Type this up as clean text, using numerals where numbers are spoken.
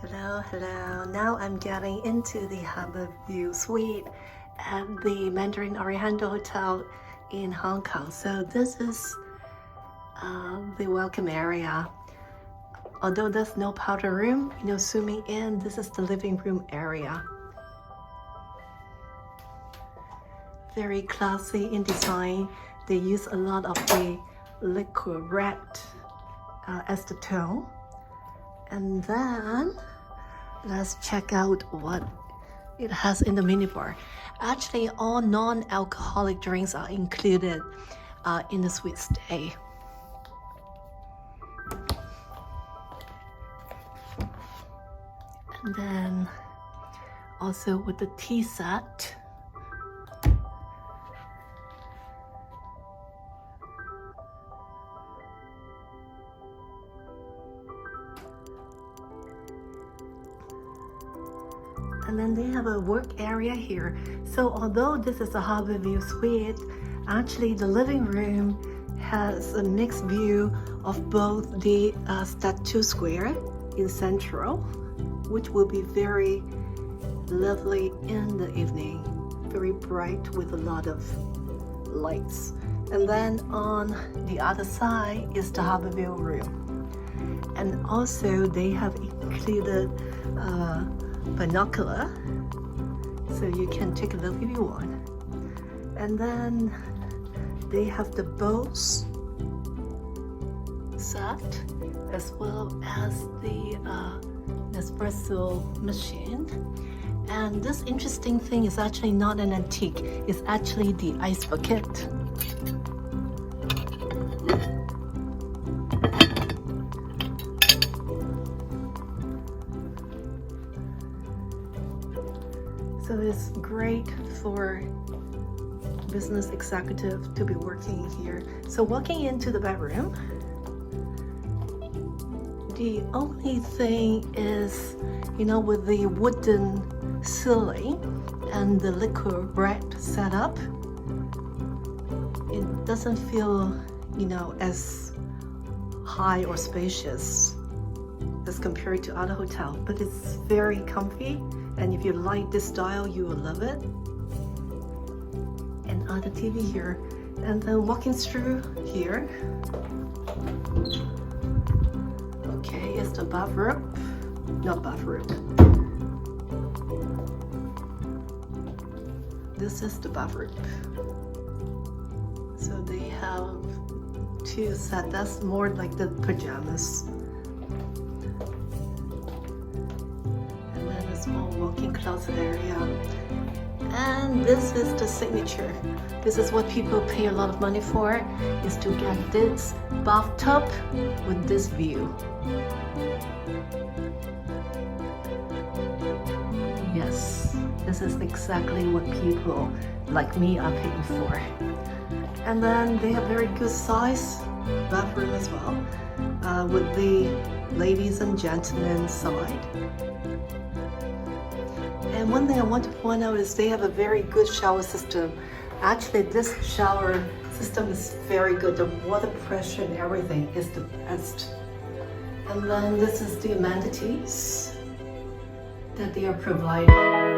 Hello. Now I'm getting into the Harbour View Suite at the Mandarin Oriental Hotel in Hong Kong. So this is the welcome area. Although there's no powder room, zooming in, this is the living room area. Very classy in design. They use a lot of the liquid red as the tone. And then let's check out what it has in the minibar. Actually, all non-alcoholic drinks are included in the suite stay. And then also with the tea set. And then they have a work area here. So although this is a Harbour View suite, actually the living room has a mixed view of both the statue square in Central, which will be very lovely in the evening, very bright with a lot of lights. And then on the other side is the Harbour View room. And also they have included binocular, so you can take a look if you want. And then they have the bowls set as well as the espresso machine. And this interesting thing is actually not an antique, it's actually the ice bucket. So it's great for business executive to be working here. So walking into the bedroom, the only thing is, with the wooden ceiling and the liquid red setup, it doesn't feel, as high or spacious as compared to other hotels, but it's very comfy. And if you like this style, you will love it. And other TV here. And then walking through here. Okay, it's the bathroom. Not bathroom. This is the bathroom. So they have two sets. That's more like the pajamas. Small walk-in closet area. And this is the signature. This is what people pay a lot of money for, is to get this bathtub with this view. Yes, this is exactly what people like me are paying for. And then they have very good size bathroom as well, with the ladies and gentlemen side. And one thing I want to point out is they have a very good shower system. Actually, this shower system is very good. The water pressure and everything is the best. And then this is the amenities that they are providing.